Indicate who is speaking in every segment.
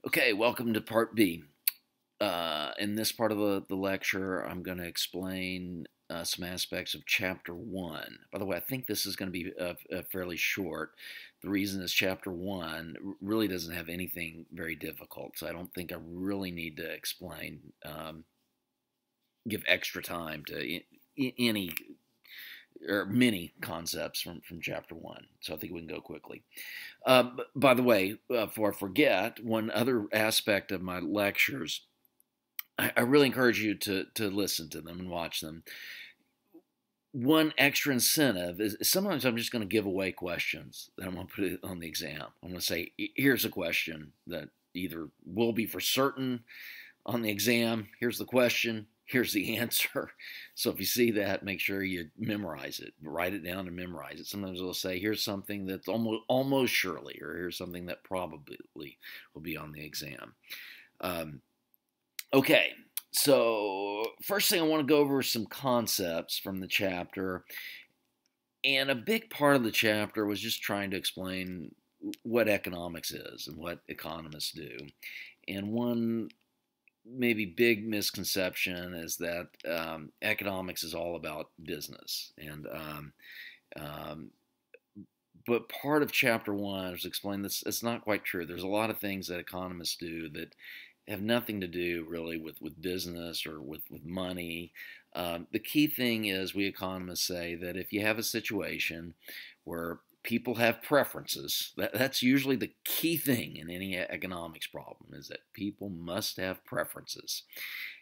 Speaker 1: Okay, welcome to part B. In this part of the lecture, I'm going to explain some aspects of chapter 1. By the way, I think this is going to be fairly short. The reason is chapter 1 really doesn't have anything very difficult, so I don't think I really need to explain, give extra time to any or many concepts from chapter 1. So I think we can go quickly. By the way, before I forget, one other aspect of my lectures, I really encourage you to listen to them and watch them. One extra incentive is sometimes I'm just going to give away questions that I'm going to put it on the exam. I'm going to say, here's a question that either will be for certain on the exam. Here's the question. Here's the answer. So if you see that, make sure you memorize it. Write it down and memorize it. Sometimes they'll say, here's something that's almost surely, or here's something that probably will be on the exam. Okay, so first thing I want to go over some concepts from the chapter. And a big part of the chapter was just trying to explain what economics is and what economists do. And one maybe big misconception is that economics is all about business. But part of chapter 1 was explain this. It's not quite true. There's a lot of things that economists do that have nothing to do really with business or with money. The key thing is we economists say that if you have a situation where people have preferences, that's usually the key thing in any economics problem, is that people must have preferences.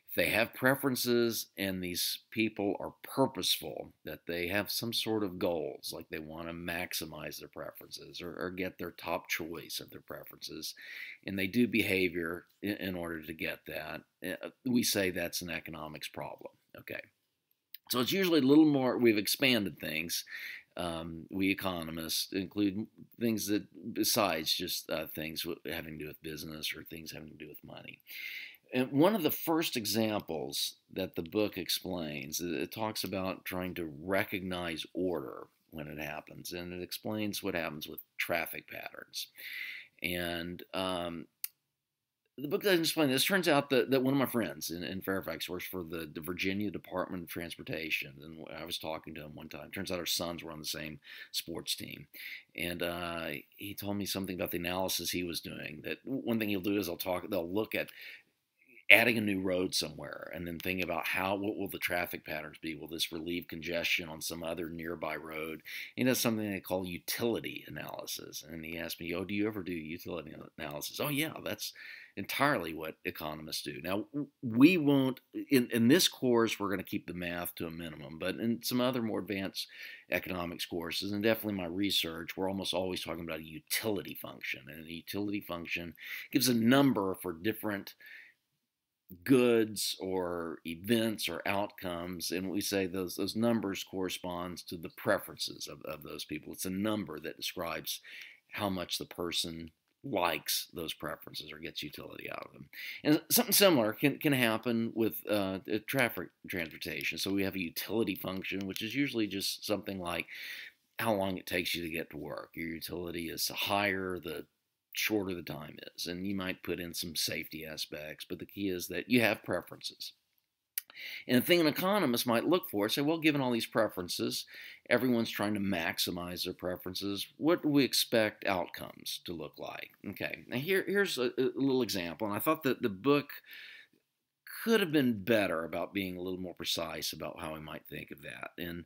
Speaker 1: If they have preferences and these people are purposeful, that they have some sort of goals, like they want to maximize their preferences or get their top choice of their preferences, and they do behavior in order to get that, we say that's an economics problem. Okay. So it's usually a little more, we've expanded things. We economists include things that besides just things having to do with business or things having to do with money. And one of the first examples that the book explains, it talks about trying to recognize order when it happens, and it explains what happens with traffic patterns. And the book doesn't explain this. Turns out that one of my friends in Fairfax works for the Virginia Department of Transportation, and I was talking to him one time. Turns out our sons were on the same sports team, and he told me something about the analysis he was doing. That one thing he'll do is they'll look at adding a new road somewhere and then thinking about what will the traffic patterns be? Will this relieve congestion on some other nearby road? He does something they call utility analysis. And he asked me, do you ever do utility analysis? Oh, yeah, that's entirely what economists do. Now, we won't, in this course, we're going to keep the math to a minimum, but in some other more advanced economics courses, and definitely my research, we're almost always talking about a utility function. And a utility function gives a number for different goods or events or outcomes, and we say those numbers corresponds to the preferences of those people. It's a number that describes how much the person likes those preferences or gets utility out of them. And something similar can happen with traffic transportation. So we have a utility function, which is usually just something like how long it takes you to get to work. Your utility is higher the shorter the time is, and you might put in some safety aspects, but the key is that you have preferences. And the thing an economist might look for is say, well, given all these preferences, everyone's trying to maximize their preferences. What do we expect outcomes to look like? Okay, now here's a little example, and I thought that the book could have been better about being a little more precise about how we might think of that. And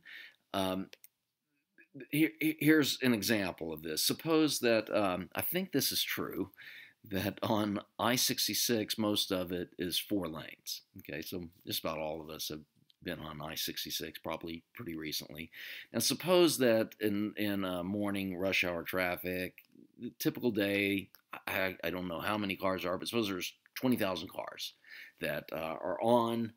Speaker 1: here's an example of this. Suppose that, I think this is true, that on I-66, most of it is 4 lanes. Okay, so just about all of us have been on I-66 probably pretty recently. And suppose that in morning rush hour traffic, the typical day, I don't know how many cars are, but suppose there's 20,000 cars that are on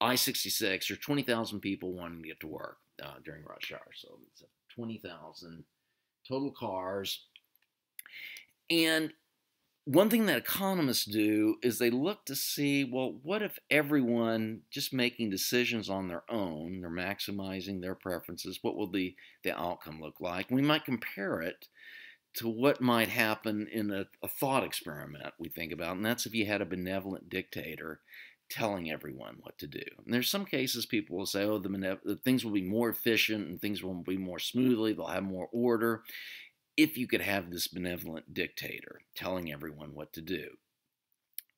Speaker 1: I-66, or 20,000 people wanting to get to work during rush hour. So it's 20,000 total cars. And one thing that economists do is they look to see, well, what if everyone just making decisions on their own, they're maximizing their preferences, what will the outcome look like? We might compare it to what might happen in a thought experiment we think about, and that's if you had a benevolent dictator telling everyone what to do. And there's some cases people will say, oh, the things will be more efficient and things will be more smoothly, they'll have more order if you could have this benevolent dictator telling everyone what to do.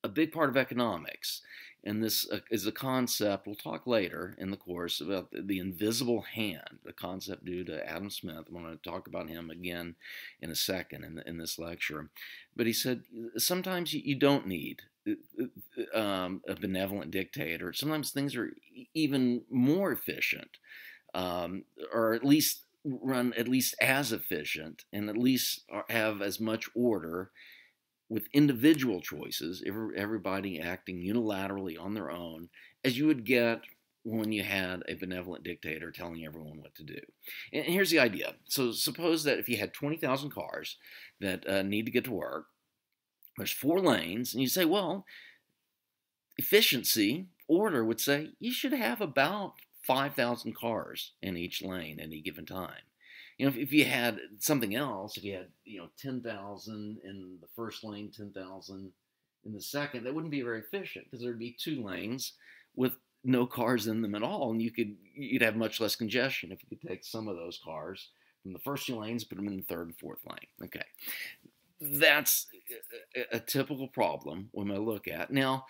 Speaker 1: A big part of economics, and this is a concept we'll talk later in the course about the invisible hand, a concept due to Adam Smith. I'm going to talk about him again in a second in this lecture. But he said sometimes you don't need a benevolent dictator. Sometimes things are even more efficient, or at least run at least as efficient, and at least have as much order with individual choices, everybody acting unilaterally on their own, as you would get when you had a benevolent dictator telling everyone what to do. And here's the idea. So suppose that if you had 20,000 cars that need to get to work, there's 4 lanes, and you say, well, efficiency, order would say you should have about 5,000 cars in each lane at any given time. If you had something else, if you had 10,000 in the first lane, 10,000 in the second, that wouldn't be very efficient because there'd be 2 lanes with no cars in them at all, and you'd have much less congestion if you could take some of those cars from the first 2 lanes, put them in the third and fourth lane. Okay, that's a typical problem we might look at. Now,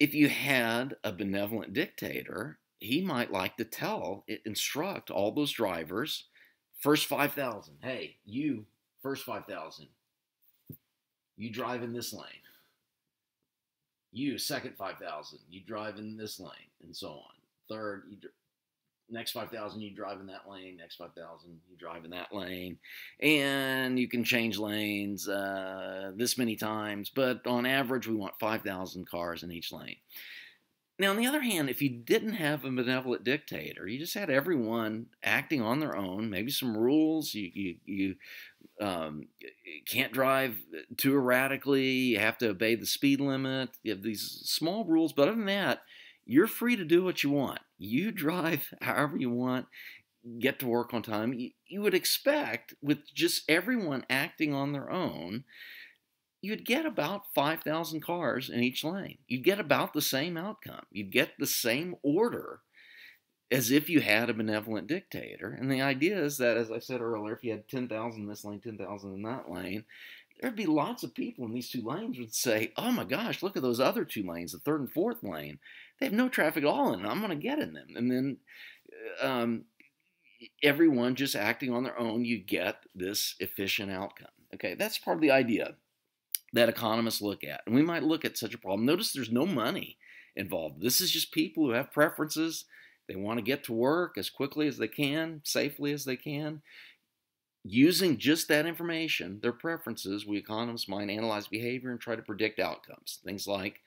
Speaker 1: if you had a benevolent dictator, he might like to instruct all those drivers. First 5,000, hey, you, first 5,000, you drive in this lane. You, second 5,000, you drive in this lane, and so on. Third, next 5,000, you drive in that lane. Next 5,000, you drive in that lane. And you can change lanes this many times, but on average, we want 5,000 cars in each lane. Now, on the other hand, if you didn't have a benevolent dictator, you just had everyone acting on their own, maybe some rules, you can't drive too erratically, you have to obey the speed limit, you have these small rules, but other than that, you're free to do what you want. You drive however you want, get to work on time. You would expect, with just everyone acting on their own, you'd get about 5,000 cars in each lane. You'd get about the same outcome. You'd get the same order as if you had a benevolent dictator. And the idea is that, as I said earlier, if you had 10,000 in this lane, 10,000 in that lane, there'd be lots of people in these 2 lanes would say, oh my gosh, look at those other 2 lanes, the third and fourth lane. They have no traffic at all in them. I'm going to get in them. And then everyone just acting on their own, you get this efficient outcome. Okay, that's part of the idea that economists look at. And we might look at such a problem. Notice there's no money involved. This is just people who have preferences. They want to get to work as quickly as they can, safely as they can. Using just that information, their preferences, we economists might analyze behavior and try to predict outcomes. Things like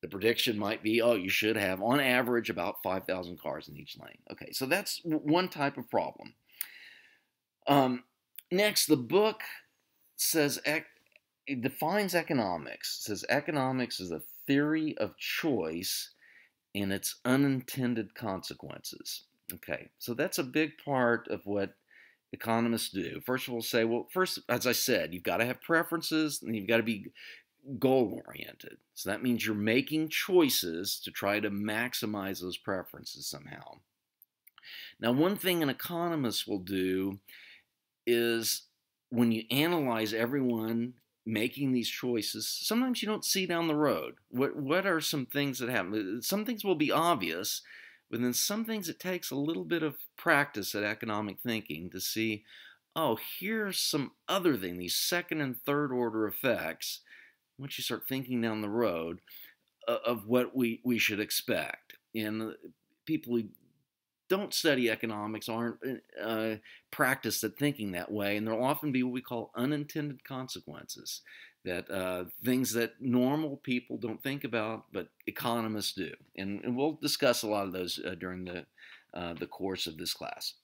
Speaker 1: the prediction might be, oh, you should have, on average, about 5,000 cars in each lane. Okay, so that's one type of problem. Next, the book says it defines economics. It says economics is a theory of choice and its unintended consequences. Okay, so that's a big part of what economists do. First, we'll say, well, first, as I said, you've got to have preferences and you've got to be goal-oriented. So that means you're making choices to try to maximize those preferences somehow. Now, one thing an economist will do is when you analyze everyone making these choices, sometimes you don't see down the road. What are some things that happen? Some things will be obvious, but then some things it takes a little bit of practice at economic thinking to see, oh, here's some other thing, these second and third order effects, once you start thinking down the road, of what we should expect. And people who don't study economics aren't practiced at thinking that way, and there'll often be what we call unintended consequences, that things that normal people don't think about, but economists do. And we'll discuss a lot of those during the course of this class.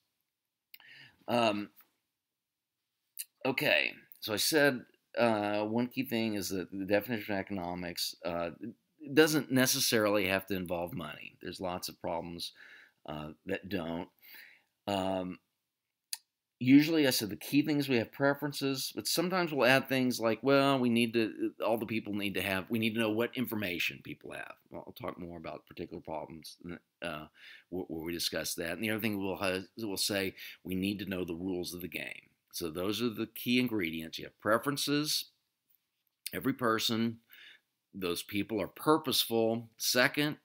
Speaker 1: Okay, so I said one key thing is that the definition of economics doesn't necessarily have to involve money. There's lots of problems that don't. Usually, I said the key thing is we have preferences, but sometimes we'll add things like, well, we need to, all the people need to have, we need to know what information people have. Well, I'll talk more about particular problems where we discuss that. And the other thing we'll say, we need to know the rules of the game. So those are the key ingredients. You have preferences, every person, those people are purposeful. Second,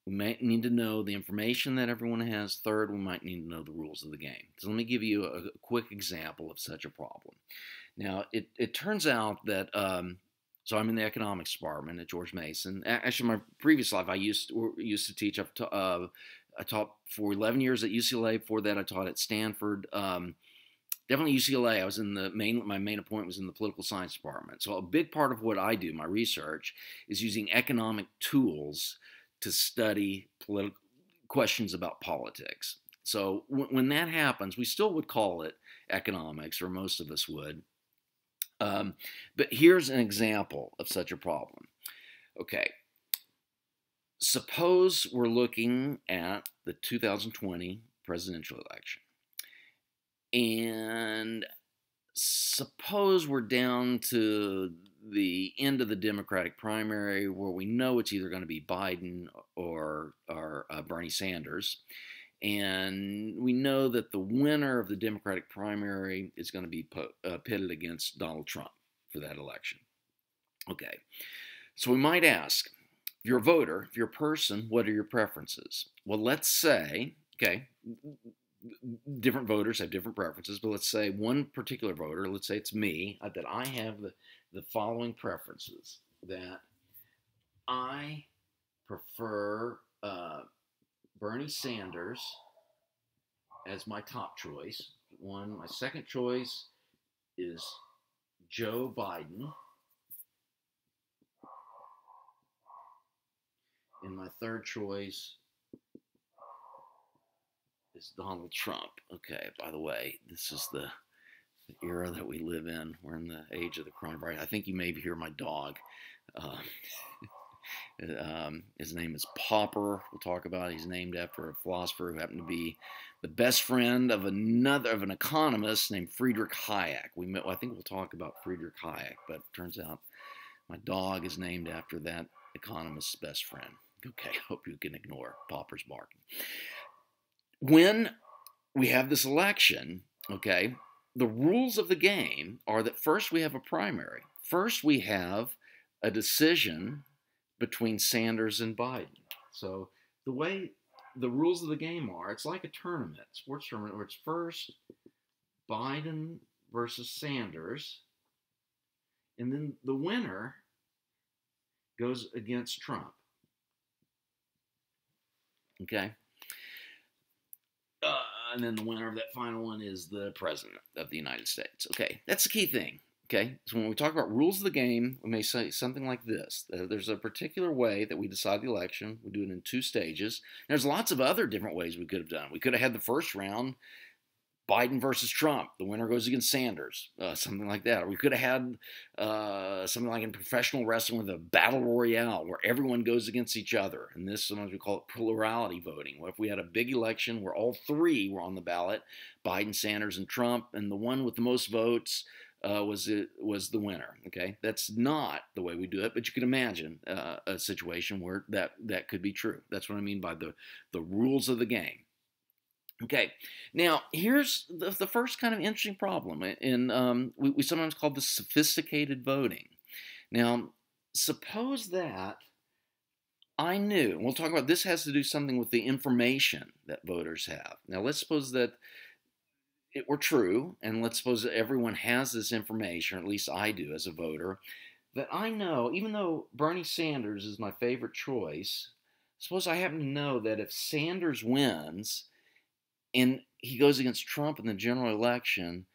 Speaker 1: we might need to know the information that everyone has. Third, we might need to know the rules of the game. So let me give you a quick example of such a problem. Now, it turns out that, so I'm in the economics department at George Mason. Actually, my previous life, I used to teach. I taught for 11 years at UCLA. Before that, I taught at Stanford. Definitely UCLA. I was in my main appointment was in the political science department. So a big part of what I do, my research, is using economic tools to study questions about politics. So when that happens, we still would call it economics, or most of us would. But here's an example of such a problem. Okay, suppose we're looking at the 2020 presidential election. And suppose we're down to the end of the Democratic primary where we know it's either going to be Biden or Bernie Sanders. And we know that the winner of the Democratic primary is going to be pitted against Donald Trump for that election. Okay, so we might ask, if you're a voter, if you're a person, what are your preferences? Well, let's say, okay, different voters have different preferences, but let's say one particular voter, let's say it's me, that I have the following preferences, that I prefer Bernie Sanders as my top choice. My second choice is Joe Biden. And my third choice is Donald Trump. Okay, by the way, this is the era that we live in. We're in the age of the coronavirus. I think you may hear my dog. His name is Popper. We'll talk about it. He's named after a philosopher who happened to be the best friend of an economist named Friedrich Hayek. I think we'll talk about Friedrich Hayek, but it turns out my dog is named after that economist's best friend. Okay, hope you can ignore Popper's barking. When we have this election, okay, the rules of the game are that first we have a primary. First we have a decision between Sanders and Biden. So the way the rules of the game are, it's like a tournament, sports tournament, where it's first Biden versus Sanders, and then the winner goes against Trump. Okay? And then the winner of that final one is the president of the United States. Okay, that's the key thing. Okay, so when we talk about rules of the game, we may say something like this. There's a particular way that we decide the election. We do it in 2 stages. There's lots of other different ways we could have done. We could have had the first round, Biden versus Trump. The winner goes against Sanders, something like that. Or we could have had something like in professional wrestling with a battle royale where everyone goes against each other. And this, sometimes we call it plurality voting. Well, if we had a big election where all 3 were on the ballot, Biden, Sanders, and Trump, and the one with the most votes was the winner. Okay, that's not the way we do it, but you can imagine a situation where that could be true. That's what I mean by the rules of the game. Okay, now here's the first kind of interesting problem, and we sometimes call this sophisticated voting. It suppose that I knew, and we'll talk about this has to do something with the information that voters have. Now let's suppose that it were true, and let's suppose that everyone has this information, or at least I do as a voter, that I know, even though Bernie Sanders is my favorite choice, suppose I happen to know that if Sanders wins and he goes against Trump in the general election,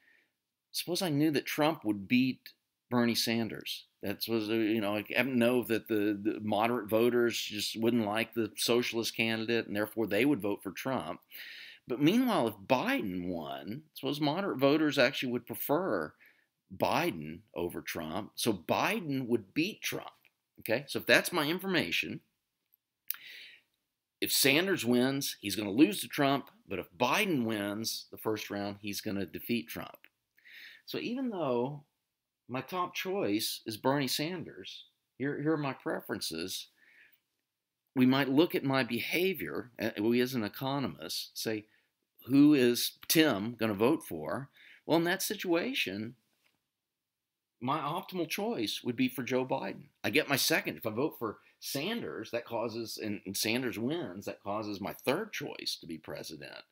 Speaker 1: suppose I knew that Trump would beat Bernie Sanders. That was, I happen to know that the moderate voters just wouldn't like the socialist candidate, and therefore they would vote for Trump. But meanwhile, if Biden won, suppose moderate voters actually would prefer Biden over Trump, so Biden would beat Trump. Okay, so if that's my information, if Sanders wins, he's going to lose to Trump, but if Biden wins the first round, he's going to defeat Trump. So even though my top choice is Bernie Sanders, here are my preferences. We might look at my behavior, we as an economist, say, who is Tim going to vote for? Well, in that situation, my optimal choice would be for Joe Biden. I get my second. If I vote for Sanders, that causes, and Sanders wins, that causes my third choice to be president.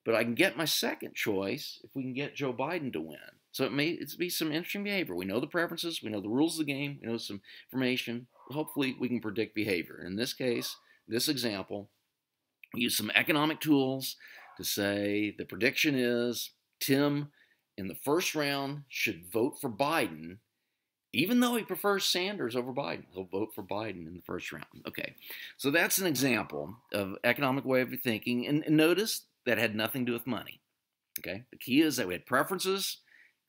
Speaker 1: But I can get my second choice if we can get Joe Biden to win. So it may be some interesting behavior. We know the preferences, we know the rules of the game, we know some information. Hopefully we can predict behavior. In this case, this example, we use some economic tools to say the prediction is Tim in the first round should vote for Biden, even though he prefers Sanders over Biden. He'll vote for Biden in the first round. Okay, so that's an example of economic way of thinking. And notice that had nothing to do with money. Okay, the key is that we had preferences.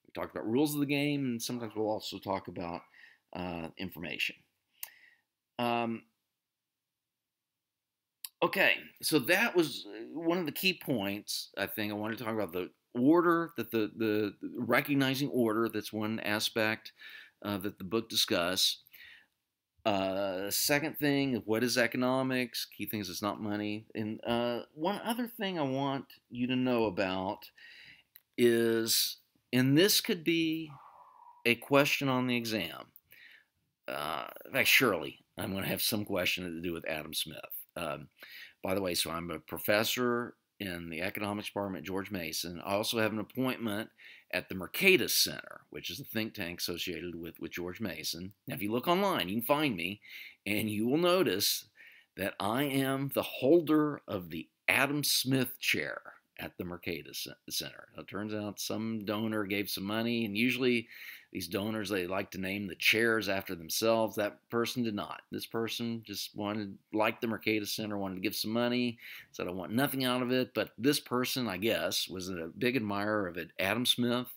Speaker 1: We talked about rules of the game, and sometimes we'll also talk about information. Okay, so that was one of the key points. I think I wanted to talk about the order, that the recognizing order. That's one aspect that the book discusses. Second thing, what is economics? Key things, it's not money. And one other thing I want you to know about is, and this could be a question on the exam. In fact, surely I'm going to have some question to do with Adam Smith. By the way, so I'm a professor in the economics department at George Mason. I also have an appointment at the Mercatus Center, which is a think tank associated with George Mason. Now, if you look online, you can find me, and you will notice that I am the holder of the Adam Smith chair at the Mercatus Center. It turns out some donor gave some money, and usually these donors, they like to name the chairs after themselves. That person did not. This person just liked the Mercatus Center, wanted to give some money, said, I want nothing out of it. But this person, I guess, was a big admirer of Adam Smith.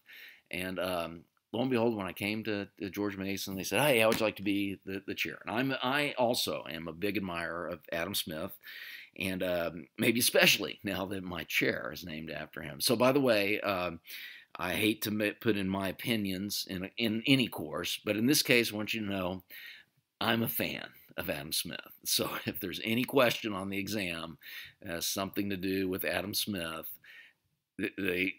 Speaker 1: And lo and behold, when I came to George Mason, they said, hey, how would you like to be the chair? And I also am a big admirer of Adam Smith. And maybe especially now that my chair is named after him. So, by the way, I hate to put in my opinions in any course, but in this case, I want you to know I'm a fan of Adam Smith. So if there's any question on the exam something to do with Adam Smith, the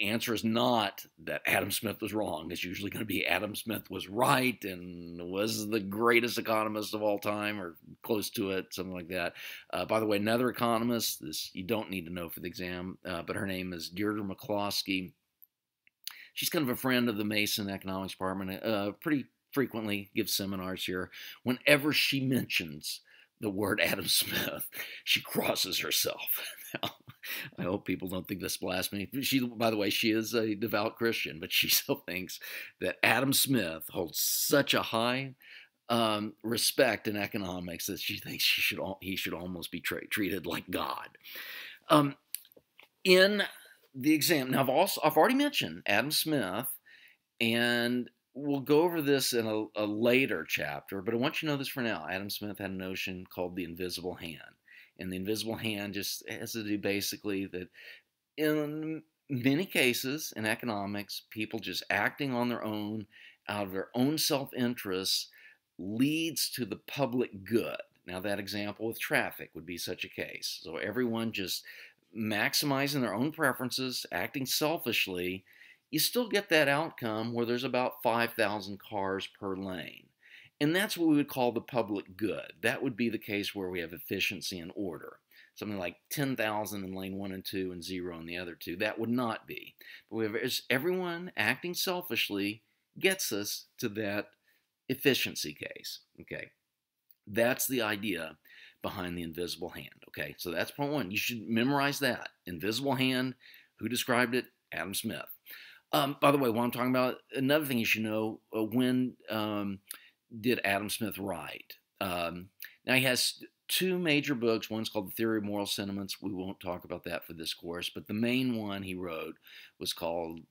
Speaker 1: answer is not that Adam Smith was wrong. It's usually going to be Adam Smith was right and was the greatest economist of all time, or close to it, something like that. By the way, another economist, this you don't need to know for the exam, but her name is Deirdre Mccloskey. She's kind of a friend of the Mason Economics Department, pretty frequently gives seminars here. Whenever she mentions the word Adam Smith, she crosses herself. Now, I hope people don't think that's blasphemy. By the way, she is a devout Christian, but she still thinks that Adam Smith holds such a high respect in economics that she thinks he should almost be treated like God. In the exam, now I've already mentioned Adam Smith, and we'll go over this in a later chapter, but I want you to know this for now. Adam Smith had a notion called the invisible hand. And the invisible hand just has to do basically that in many cases in economics, people just acting on their own, out of their own self-interest, leads to the public good. Now, that example with traffic would be such a case. So everyone just maximizing their own preferences, acting selfishly, you still get that outcome where there's about 5,000 cars per lane. And that's what we would call the public good. That would be the case where we have efficiency and order. Something like 10,000 in lane 1 and 2 and 0 in the other two. That would not be. But we have everyone acting selfishly gets us to that efficiency case. Okay, that's the idea behind the invisible hand. Okay, so that's point one. You should memorize that. Invisible hand. Who described it? Adam Smith. By the way, while I'm talking about another thing you should know, when did Adam Smith write? Now, he has two major books. One's called The Theory of Moral Sentiments. We won't talk about that for this course, but the main one he wrote was called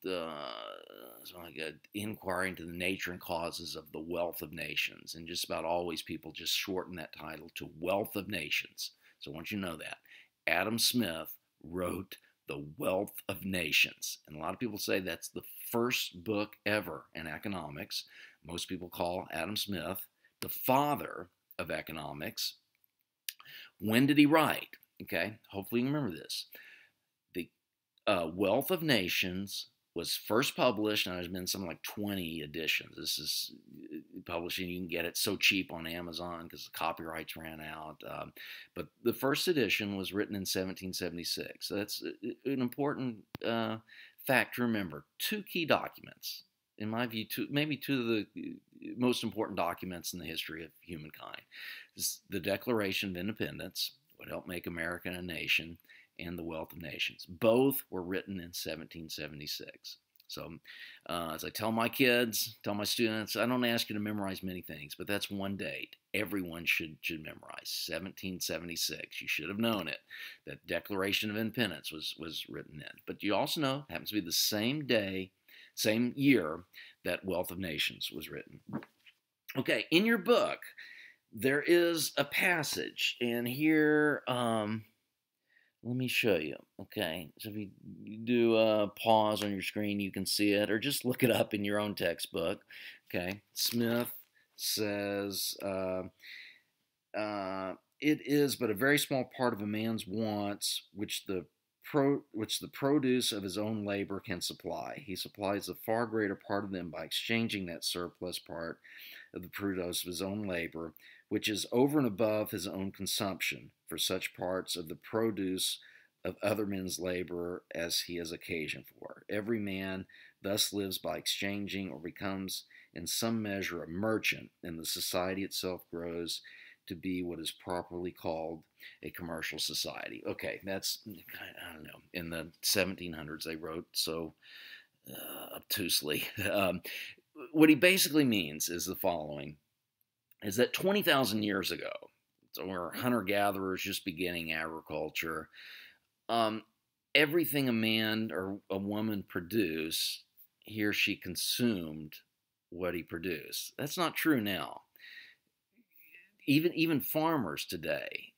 Speaker 1: Inquiry into the Nature and Causes of the Wealth of Nations. And just about always people just shorten that title to Wealth of Nations. So I want you to know that. Adam Smith wrote The Wealth of Nations. And a lot of people say that's the first book ever in economics. Most people call Adam Smith the father of economics. When did he write? Okay, hopefully you remember this. The Wealth of Nations was first published, and there's been something like 20 editions. This is publishing. You can get it so cheap on Amazon because the copyrights ran out. But the first edition was written in 1776. So that's an important fact to remember. Two key documents, in my view, maybe two of the most important documents in the history of humankind. This, the Declaration of Independence, what helped make America a nation, and The Wealth of Nations. Both were written in 1776. So as I tell my kids, tell my students, I don't ask you to memorize many things, but that's one date. Everyone should memorize. 1776. You should have known it. That Declaration of Independence was written in. But you also know it happens to be the same day, same year that Wealth of Nations was written. Okay, in your book, there is a passage, and here, let me show you. Okay, so if you do a pause on your screen, you can see it, or just look it up in your own textbook. Okay, Smith says, it is but a very small part of a man's wants which the produce of his own labor can supply. He supplies the far greater part of them by exchanging that surplus part of the produce of his own labor, which is over and above his own consumption, for such parts of the produce of other men's labor as he has occasion for. Every man thus lives by exchanging, or becomes in some measure a merchant, and the society itself grows to be what is properly called a commercial society. Okay, that's, I don't know, in the 1700s they wrote so obtusely. What he basically means is the following, is that 20,000 years ago, or hunter-gatherers just beginning agriculture, everything a man or a woman produced, he or she consumed what he produced. That's not true now. Even farmers today,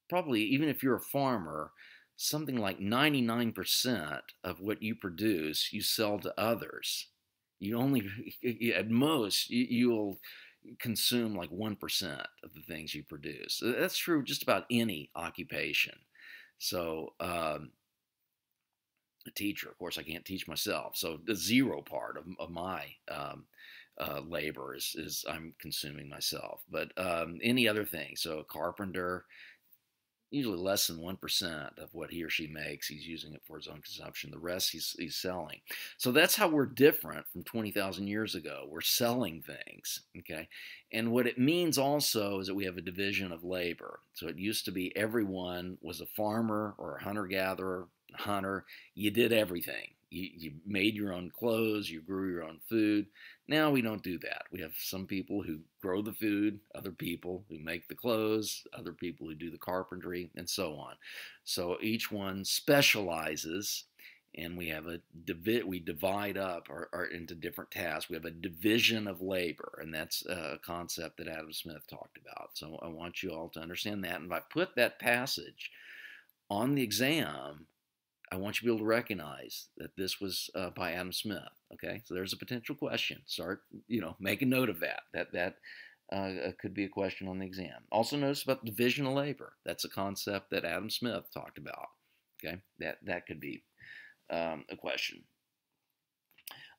Speaker 1: probably even if you're a farmer, something like 99% of what you produce, you sell to others. You only, at most, you'll consume like 1% of the things you produce. That's true just about any occupation. So a teacher, of course, I can't teach myself. So the zero part of my labor is I'm consuming myself. But any other thing, so a carpenter, usually less than 1% of what he or she makes, he's using it for his own consumption. The rest he's selling. So that's how we're different from 20,000 years ago. We're selling things, okay? And what it means also is that we have a division of labor. So it used to be everyone was a farmer or a hunter-gatherer, hunter. You did everything. You made your own clothes, you grew your own food. Now we don't do that. We have some people who grow the food, other people who make the clothes, other people who do the carpentry, and so on. So each one specializes, and we have we divide up into different tasks. We have a division of labor, and that's a concept that Adam Smith talked about. So I want you all to understand that. And if I put that passage on the exam, I want you to be able to recognize that this was by Adam Smith. Okay, so there's a potential question. Start, make a note of that. That could be a question on the exam. Also, notice about division of labor. That's a concept that Adam Smith talked about. Okay, that could be a question.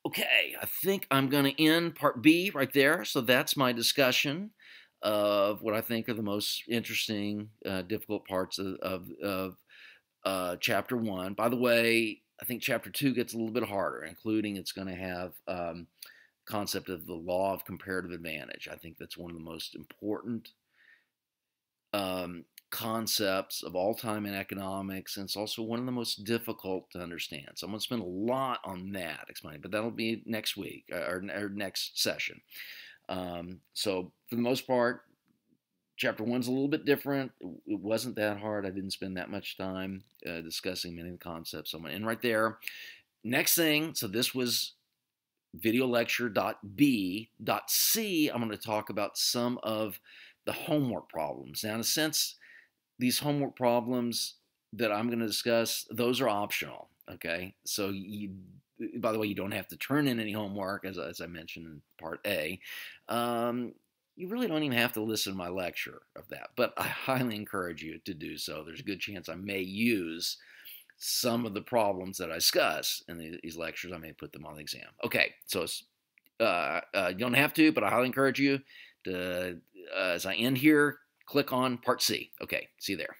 Speaker 1: Okay, I think I'm going to end part B right there. So that's my discussion of what I think are the most interesting, difficult parts of Chapter 1. By the way, I think Chapter 2 gets a little bit harder, including it's going to have concept of the law of comparative advantage. I think that's one of the most important concepts of all time in economics, and it's also one of the most difficult to understand. So I'm going to spend a lot on that explaining, but that'll be next week or next session. So for the most part, Chapter 1's a little bit different. It wasn't that hard. I didn't spend that much time discussing many of the concepts. So I'm going to end right there. Next thing, so this was video lecture.b.c. I'm going to talk about some of the homework problems. Now, in a sense, these homework problems that I'm going to discuss, those are optional. Okay, so by the way, you don't have to turn in any homework, as I mentioned in part A. Um, you really don't even have to listen to my lecture of that, but I highly encourage you to do so. There's a good chance I may use some of the problems that I discuss in these lectures. I may put them on the exam. Okay, so you don't have to, but I highly encourage you to, as I end here, click on part C. Okay, see you there.